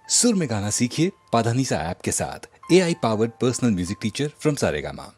सुर में गाना सीखिए पाधानीसा ऐप के साथ। AI powered personal music teacher from Saregama.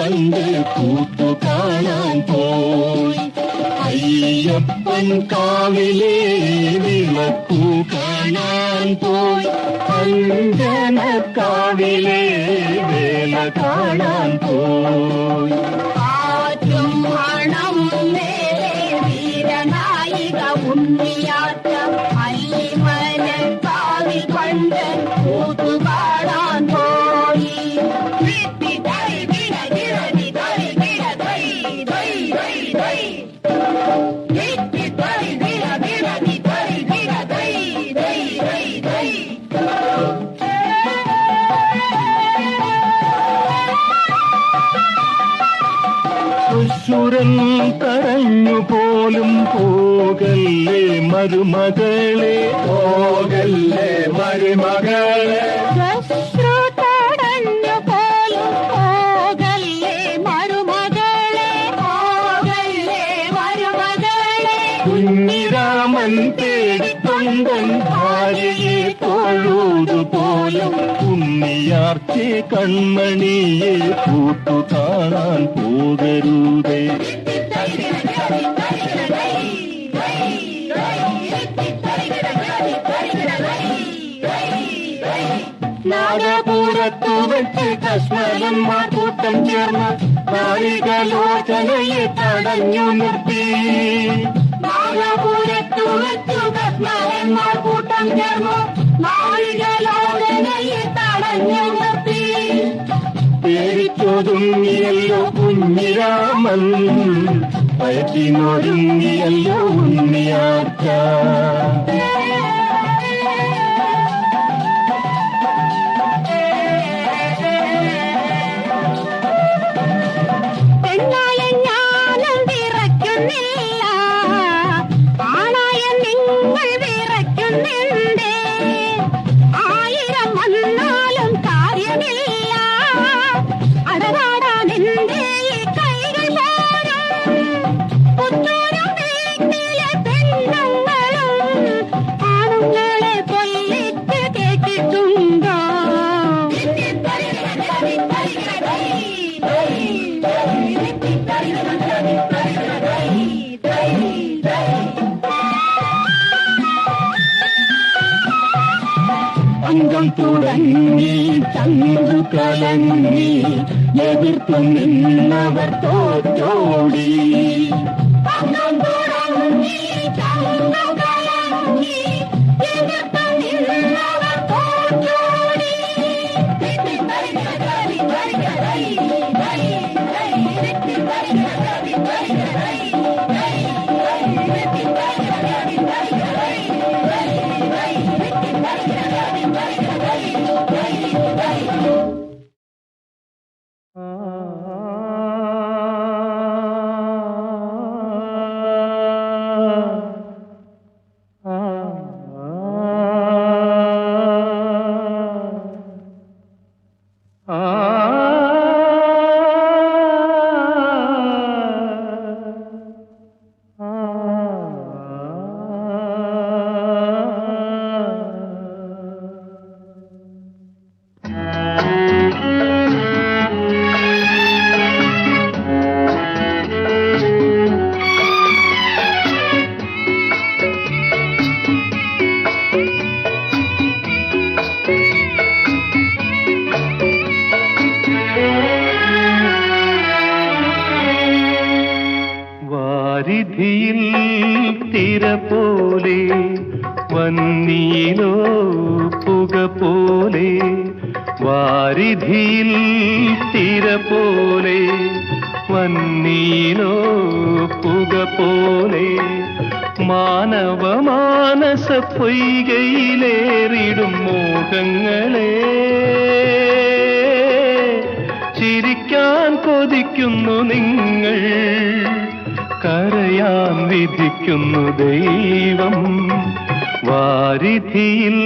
കണ്ട് കൂത്തു കാണാൻ പോയി. അയ്യപ്പൻ കാവിലെ വിളക്കു കാണാൻ പോയി. അഞ്ജനക്കാവിലെ വേല കാണാൻ പോയി. ആറ്റും മണം മേലെ വീരനായിക ഉണ്ണിയാട്ടം അല്ലിമലക്കാവിൽ കണ്ട് കൂത്തു കാണാൻ പോയി. സുരൻ തടഞ്ഞു പോലും പോകല്ലേ മരുമകളെ, പോകല്ലേ മരുമകളെ. തടഞ്ഞു പോലും പോകല്ലേ മരുമകളെ, പോകല്ലേ മരുമകളെ. കുഞ്ഞിരാമൻ തേടിക്കൊണ്ടൻ ഭാര്യയെ തൊഴുതുപോലും ഉണ്ണിയാർച്ചെ കൺമണിയെ കൂത്തു കാണാൻ പോകരുതേ. നാഗപുരത്തു വെച്ച് കശ്മലന്മാർ കൂട്ടം ചേർന്ന് നാരികലോചനയെ തടഞ്ഞു നിർത്തി. നാഗപുരത്തു വെച്ചു കശ്മലന്മാർ കൂട്ടം ചേർന്നു നാരികലോചനയെ തടഞ്ഞു നിർത്തി. പേടിച്ചൊതുങ്ങിയല്ലോ കുഞ്ഞിരാമൻ, പയറ്റിനൊരുങ്ങിയല്ലോ ഉണ്ണിയാർച്ച. പെണ്ണായ ഞാനും വിറയ്ക്കുന്നില്ല, ആണായ നിങ്ങൾ വിറയ്ക്കുന്നുണ്ട്. 1000 വന്നാലും കാര്യമില്ല, അടവാടാൻ എന്റെ ഈ കൈകൾ പോലും. പുത്തൂരും വീട്ടിലെ പെണ്ണുങ്ങളും ആണുങ്ങളെ കൊല്ലിച്ച് കേട്ടിട്ടുണ്ടോ? അംഗം തുടങ്ങി ചങ്കു കലങ്ങി എതിർത്തു നിന്നവർ തോറ്റോടി. അംഗം തുടങ്ങി ചങ്കു കലങ്ങി എതിർത്തു നിന്നവർ തോറ്റോടി. വാരിധിയിൽ തിര പോലെ വന്നീലോ പുക പോലെ. വാരിധിയിൽ തിര പോലെ വന്നീലോ പുക പോലെ. മാനവ മാനസ പൊയ്കയിലേറിടും മോഹങ്ങളെ ചിരിക്കാൻ കൊതിക്കുന്നു നിങ്ങൾ, കരയാൻ വിധിക്കുന്നു ദൈവം. വാരിധിയിൽ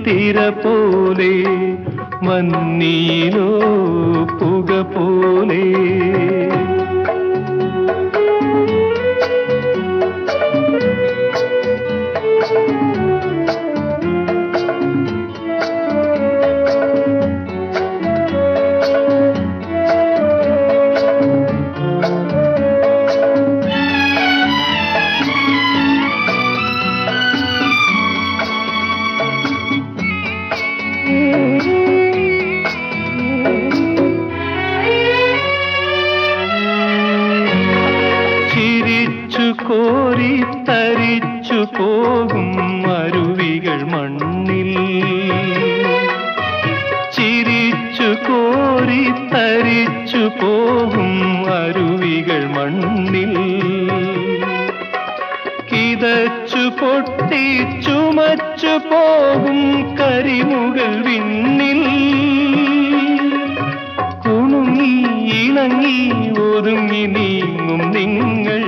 തിര പോലെ വന്നീലോ പുക പോലെ. കോരി തരിച്ചു പോകും അരുവികൾ മണ്ണിൽ, ചിരിച്ചു കോരി തരിച്ചു പോകും അരുവികൾ മണ്ണിൽ, കിതച്ചു പൊട്ടി ചുമച്ചു പോകും കരിമുകൾ വിണ്ണിൽ, കുണുങ്ങി ഇണങ്ങി ഒതുങ്ങി നീങ്ങും നിങ്ങൾ,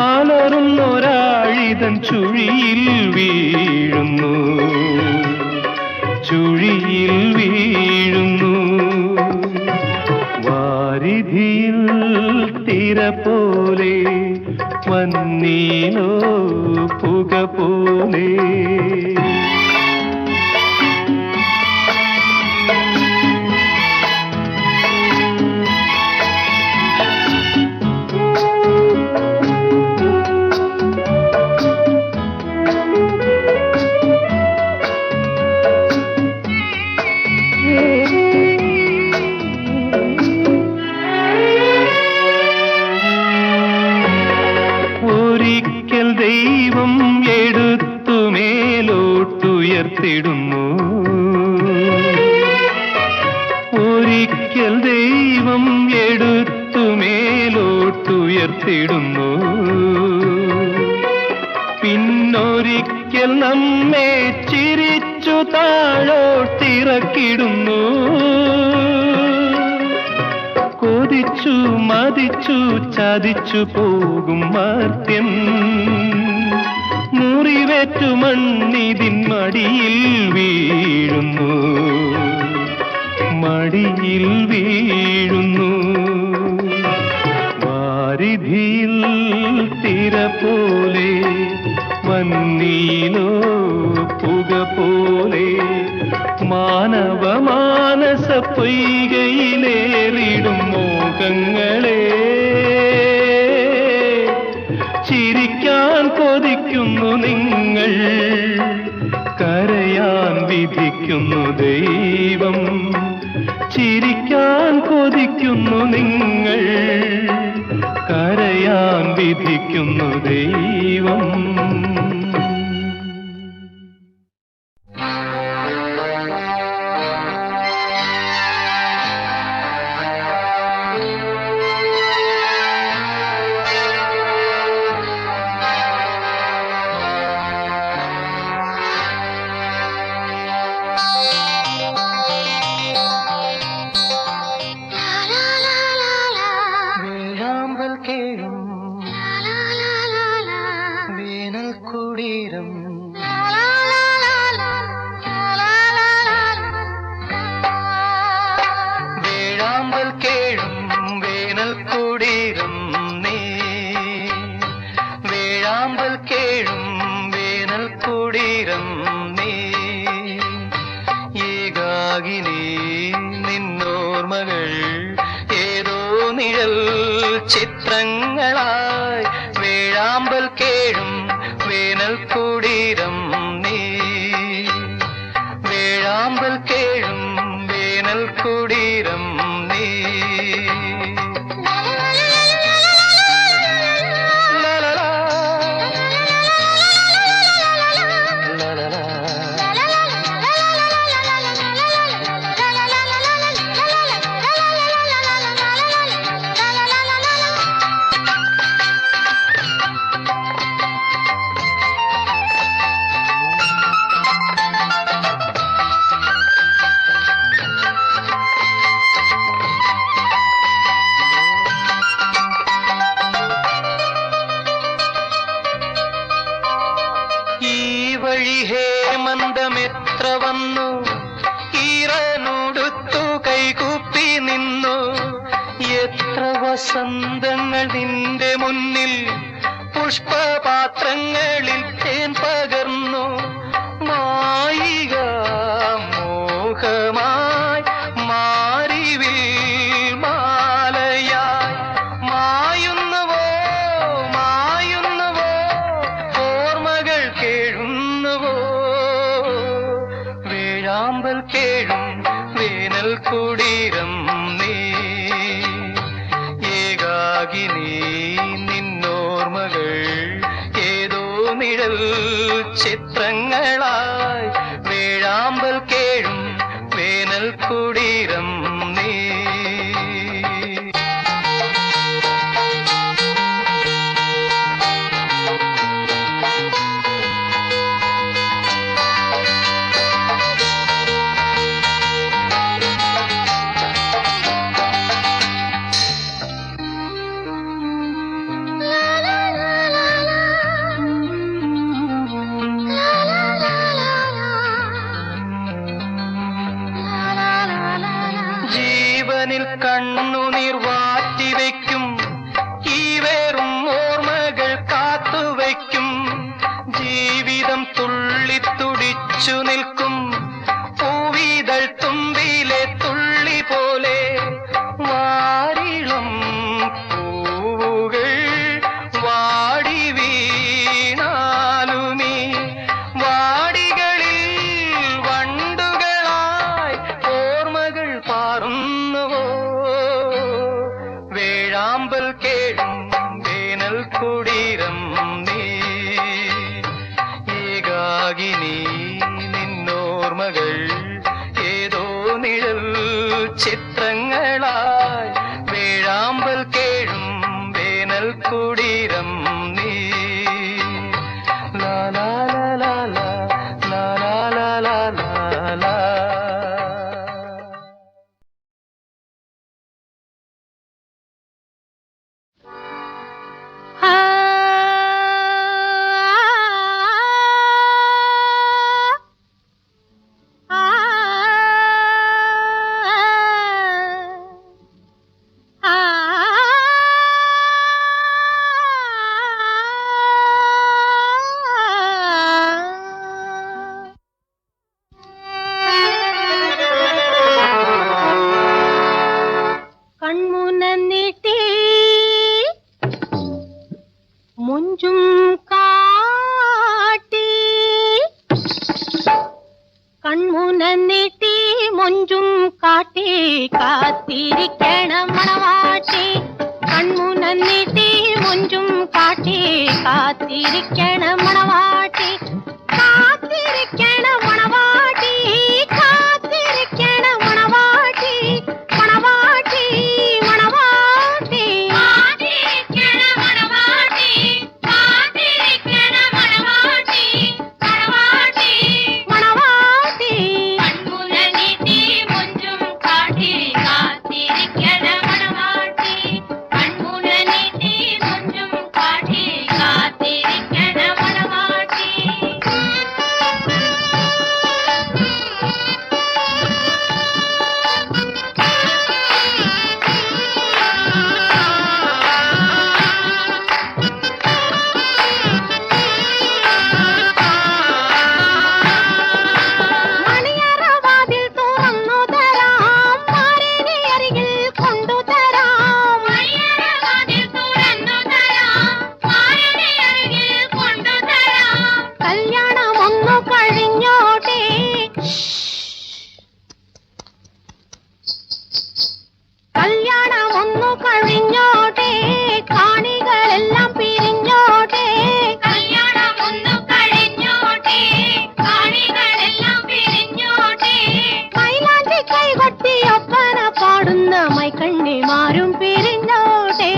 ആലറുന്നൊരാഴിതൻ ചുഴിയിൽ വീഴുന്നു, ചുഴിയിൽ വീഴുന്നു. വാരിധിയിൽ തിര പോലെ വന്നീലോ പുക പോലെ. ഒരിക്കൽ ദൈവം എടുത്തു മേലോട്ടുയർത്തിടുന്നു, ഒരിക്കൽ ദൈവം എടുത്തു മേലോട്ടുയർത്തിടുന്നു, പിന്നൊരിക്കൽ നമ്മെ ചിരിച്ചു താഴോട്ടിറക്കിടുന്നു. കൊതിച്ചു മതിച്ചു ചതിച്ചു പോകും മർത്യൻ, മുറിവേറ്റു മണ്ണിതിൻ മടിയിൽ വീഴുന്നു, മടിയിൽ വീഴുന്നു. വാരിധിയിൽ തിര പോലെ വന്നീലോ പുക പോലെ, മാനവ മാനസ പൊയ്കയിലേറിടും മോഹങ്ങളെ, ചിരിക്കാൻ കൊതിക്കുന്നു നിങ്ങൾ, കരയാൻ വിധിക്കുന്നു ദൈവം. ചിരിക്കാൻ കൊതിക്കുന്നു നിങ്ങൾ, കരയാൻ വിധിക്കുന്നു ദൈവം. ചിത്രങ്ങളായി വേഴാമ്പൽ കേഴും വേനൽ കുടീരം നീ, വേഴാമ്പൽ കേഴും വേനൽ കുടീരം നീ. ഹേമന്തമെത്ര വന്നു ഈറനോടുത്തു കൈകൂപ്പി നിന്നു, എത്ര വസന്തങ്ങൾ നിന്റെ മുന്നിൽ പുഷ്പപാത്രങ്ങളിൽ തേൻ പകർന്നു. മായിക മോഹമായി മാറിവിൽ മാലയായി മായുന്നുവോ മായുന്നുവോ ഓർമ്മകൾ കേഴുന്നുവോ. വേഴാമ്പൽ കേഴും വേനൽ കുടീരം നീ, ഏകാകിനി നിന്നു കണ്ണുനീർ വാറ്റിവെക്കും ഈ വേറും ഓർമ്മകൾ കാത്തുവയ്ക്കും ജീവിതം തുള്ളിത്തുടിച്ചു നിൽക്കും പൂവിതൾ തുമ്പിലെ തുള്ളി പോലെ വാരിളം പൂവുകൾ വാടി വീണാലുമീ വാടികളിൽ വണ്ടുകളായി ഓർമ്മകൾ പാറുന്നുവോ വേഴാമ്പൽ കേഴും വേനൽ കുടീരം നീ ഏകാകിനി നിന്നോർമ്മകൾ ഏതോ നിഴൽ ചിത്രങ്ങളായി വേഴാമ്പൽ കേഴും വേനൽ കുടീരം നീ ലാ ലാ ലാ ലാ ലാ ലാ ലാ ലാ ലാ ലാ. കൺമുനന്നിട്ടേ മുഞ്ചും കാട്ടി കൺമുനന്നിട്ടേ മുഞ്ചും കാട്ടി കാത്തിരിക്കണം മണവാട്ടി കൺമുനന്നിട്ടേ മുഞ്ചും കാട്ടി കാത്തിരിക്കണം മണവാട്ടി കാത്തിരിക്കണം മണവാട്ടി കാത്തിരിക്കണം മണവാട്ടി മണവാട്ടി മണവാട്ടി കാത്തിരിക്കണം മണവാട്ടി കാത്തിരിക്കണം മണവാട്ടി മണവാട്ടി മണവാട്ടി കൺമുനനീട്ടി മുഞ്ചും കാട്ടി കാത്തിരിക്കണം മണവാട്ടി കൺമുനനീട്ടി മുഞ്ചും കാട്ടി കാത്തിരിക്കണം മണവാട്ടി മണിയറവാതിൽ തുറന്നു തരാം മാറിനെ അരികിൽ കൊണ്ടുതരാം മണിയറവാതിൽ തുറന്നു തരാം മാറിനെ അരികിൽ കൊണ്ടുതരാം കല്യാണം ഒന്നു കഴിഞ്ഞോട്ടെ കല്യാണം ഒന്നു കഴിഞ്ഞോട്ടെ കാണികളെല്ലാം പിരിഞ്ഞോട്ടെ കല്യാണം ഒന്നു കഴിഞ്ഞോട്ടെ കാണികളെല്ലാം പിരിഞ്ഞോട്ടെ മൈലാഞ്ചി കൈകൊട്ടി ഒപ്പന പാടുന്ന മൈക്കണ്ണിമാരും പിരിഞ്ഞോട്ടെ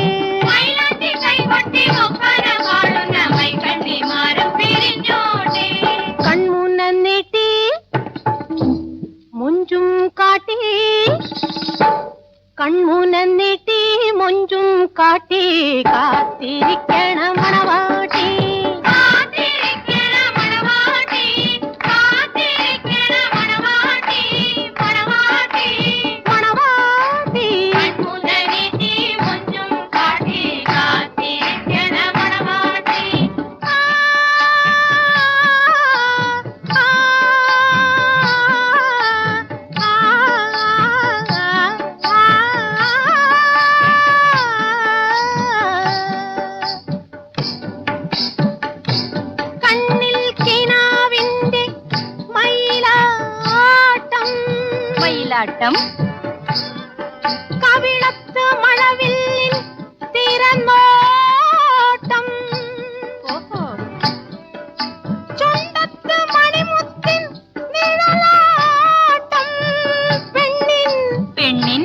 മൈലാഞ്ചി കൈകൊട്ടി ഒപ്പന പാടുന്ന മൈക്കണ്ണിമാരും പിരിഞ്ഞോട്ടെ കൺമുനന്നിട്ടി മുഞ്ചും കാട്ടി കൺമുനന്നിട്ടി മുഞ്ചും കാട്ടി കാത്തിരിക്കണം മണവാട്ടി കാത്തിരിക്കണം മണവാട്ടി കാത്തിരിക്കണം മണവാട്ടി മണവാട്ടി മണവാട്ടി കൺമുനന്നിട്ടി മുഞ്ചും കാട്ടി കാത്തിരിക്കണം മണവാട്ടി കണ്ണിൽ കിനാവിന്റെ മയിലാട്ടം മയിലാട്ടം കവിളത്ത് മഴവില്ലിൻ തിരനോട്ടം ചുണ്ടത്ത് മണിമുത്തിൻ നിഴലാട്ടം പെണ്ണിൻ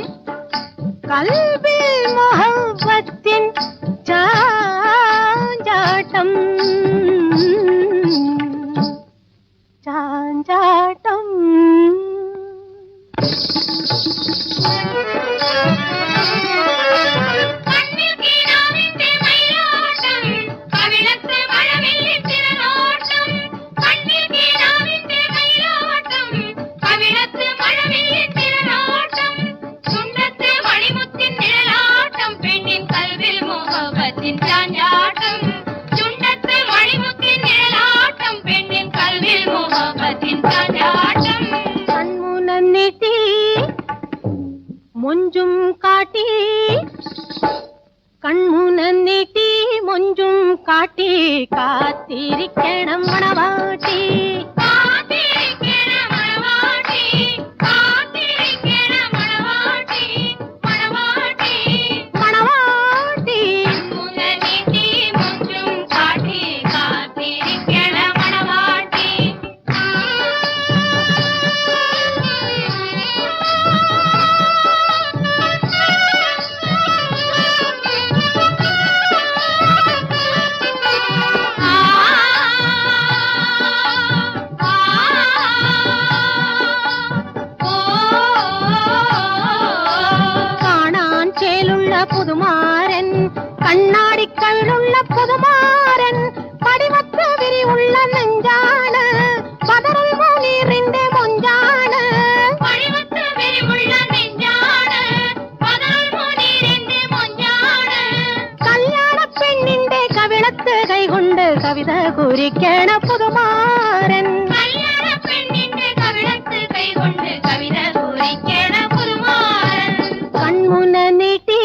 കൽബിൽ മുഹബ്ബത്തിൻ ചാഞ്ചാട്ടം ചാഞ്ചാട്ടം കണ്ണിൽ കിനാവിന്റെ മയിലാട്ടം കവിളത്ത് മഴവില്ലിൻ തിരനോട്ടം കണ്ണിൽ കിനാവിന്റെ മയിലാട്ടം കവിളത്ത് മഴവില്ലിൻ തിരനോട്ടം ചുണ്ടത്ത് മണിമുത്തിൻ കാത്തിരിക്കണം മണവാട്ടി. പുതുമാരൻ കണ്ണാടിക്കള്ളുള്ള പുതുമാരൻ പടിമത്ത് വിരിവുള്ള നെഞ്ചാണ് ബദറുൽ മുനീറിന്റെ മൊഞ്ചാണ്. പടിമത്ത് വിരിവുള്ള നെഞ്ചാണ് ബദറുൽ മുനീറിന്റെ മൊഞ്ചാണ്. കല്യാണ പെണ്ണിന്റെ കവിളത്ത് കൈകൊണ്ട് കവിത കുറിക്കണ പുതുമാരൻ. കല്യാണ പെണ്ണിന്റെ കവിളത്ത് കൈകൊണ്ട് കവിത കുറിക്കണ പുതുമാരൻ. കൺമുന നീട്ടി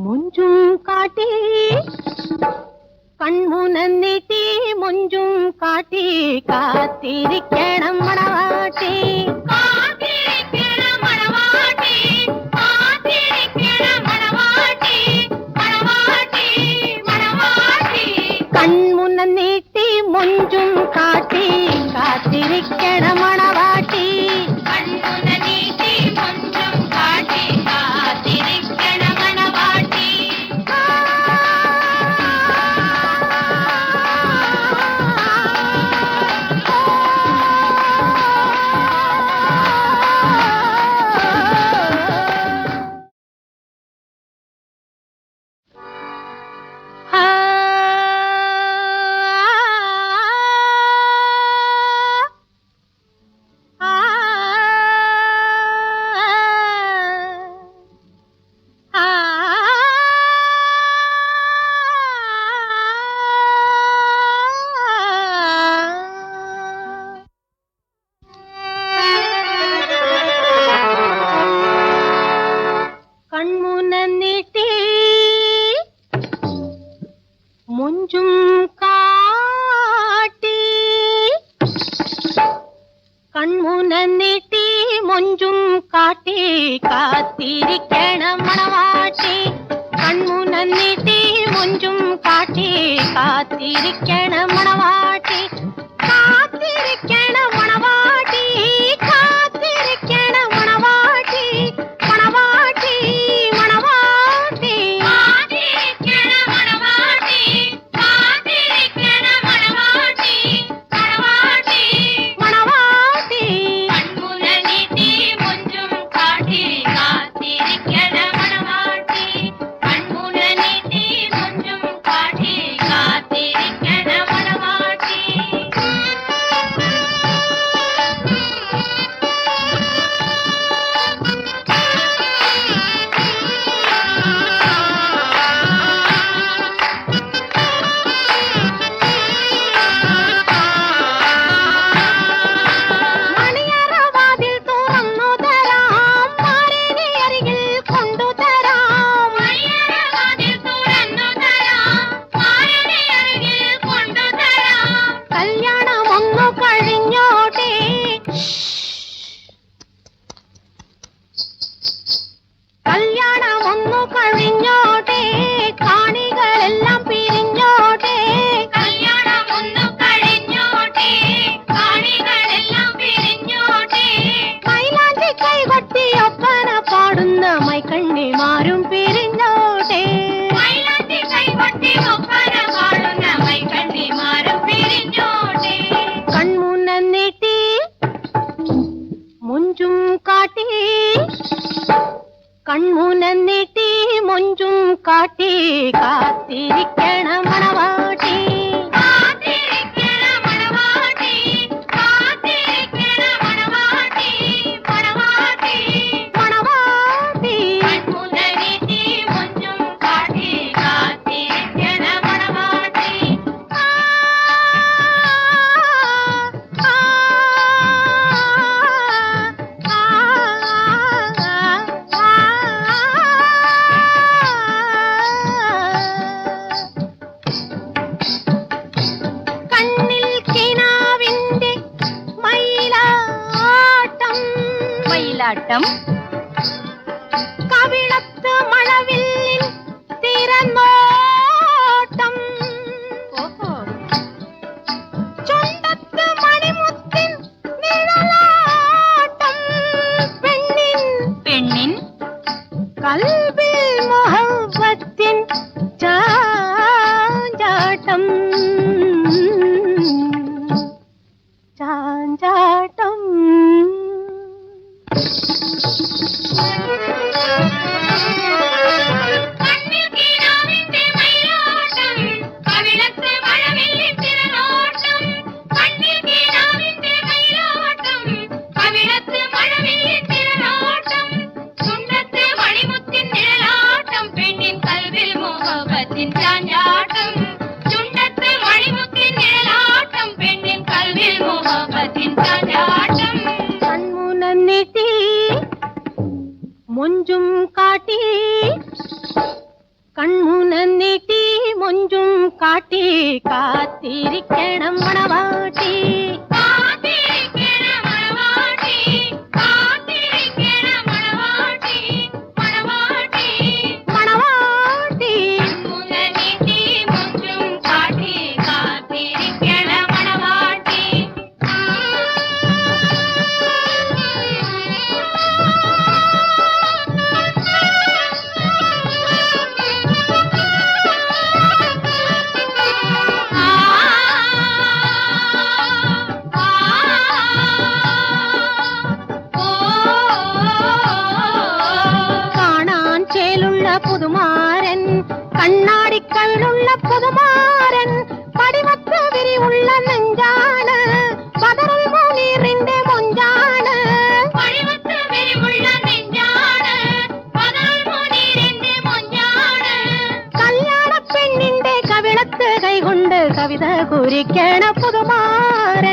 മുഞ്ചും കാട്ടി കൺമുന നീട്ടി മുഞ്ചും കാട്ടി കാത്തിരിക്കണം മണവാട്ടി. കാത്തിരിക്കണം മണവാട്ടി, കാത്തിരിക്കണം മണവാട്ടി, മണവാട്ടി, മണവാട്ടി. കൺമുന നീട്ടി മുഞ്ചും കാട്ടി കാത്തിരിക്കണം മണവാട്ടി. കൺമുന നീട്ടി മുഞ്ചും കാട്ടി കാത്തിരിക്കണം മണവാട്ടി. കൺമുന നീട്ടി മുഞ്ചും കാട്ടി കൺമുന നീട്ടി മുഞ്ചും കാട്ടി കാത്തിരിക്കണം മണവാട്ടി. കൺമുന നീട്ടി മുഞ്ചും കാട്ടി കാത്തിരിക്കണം മണവാട്ടി. കാത്തിരിക്കണം മണവാട്ടി, കാത്തിരിക്കണം മണവാട്ടി, മണവാട്ടി, മണവാട്ടി. കാത്തിരിക്കണം മണവാട്ടി, കാത്തിരിക്കണം മണവാട്ടി, മണവാട്ടി, മണവാട്ടി. കൺമുന നീട്ടി മുഞ്ചും കാട്ടി കാത്തിരിക്കണം മണവാട്ടി. കൺമുന നീട്ടി മുഞ്ചും കാട്ടി കാത്തിരിക്കണം മണവാട്ടി. മണിയറവാതിൽ തുറന്നു തരാം, മാറിനെ അരികിൽ കൊണ്ടുതരാം. മണിയറവാതിൽ തുറന്നു തരാം, മാറിനെ അരികിൽ കൊണ്ടുതരാം. കല്യാണം ഒന്നു കഴിഞ്ഞോട്ടെ, കല്യാണം ഒന്നു കഴിഞ്ഞോട്ടെ, കാണികളെല്ലാം പിരിഞ്ഞോട്ടെ. കല്യാണം ഒന്നു കഴിഞ്ഞോട്ടെ, കാണികളെല്ലാം പിരിഞ്ഞോട്ടെ. മൈലാഞ്ചി കൈകൊട്ടി ഒപ്പന പാടുന്ന മൈക്കണ്ണിമാരും പിരിഞ്ഞോട്ടെ. മൈലാഞ്ചി കൈകൊട്ടി ഒപ്പന പാടുന്ന മൈക്കണ്ണിമാരും പിരിഞ്ഞോട്ടെ. കൺമുന നീട്ടി മുഞ്ചും കാട്ടി കൺമുന നീട്ടി മുഞ്ചും കാട്ടി കാത്തിരിക്കണം മണവാട്ടി. കാത്തിരിക്കണം മണവാട്ടി, കാത്തിരിക്കണം മണവാട്ടി, മണവാട്ടി, മണവാട്ടി. കൺമുന നീട്ടി മുഞ്ചും കാട്ടി കാത്തിരിക്കണം മണവാട്ടി. നിഴലാട്ടം കവിളത്ത് മഴവില്ലിൻ തിരനോട്ടം ചുണ്ടത്ത് മണിമുത്തിൻ നിഴലാട്ടം പെണ്ണിൻ കൽബിൽ മുഹബ്ബത്തിൻ ചാഞ്ചാട്ടം ചാഞ്ചാട്ടം മൊഞ്ചും കാട്ടി കൺമുനന്നിട്ടി മൊഞ്ചും കാട്ടി കാത്തിരിക്കണം മണവാട്ടി പുതുമാരൻ കണ്ണാടിക്കള്ളുള്ള പുതുമാരൻ പടിമത്ത് വിരിവുള്ള നെഞ്ചാണ് ബദറുൽ മുനീറിന്റെ മൊഞ്ചാണ് പടിമത്ത് വിരിവുള്ള നെഞ്ചാണ് ബദറുൽ മുനീറിന്റെ മൊഞ്ചാണ് കല്യാണ പെണ്ണിന്റെ കവിളത്ത് കൈകൊണ്ട് കവിത കുറിക്കണ പുതുമാരൻ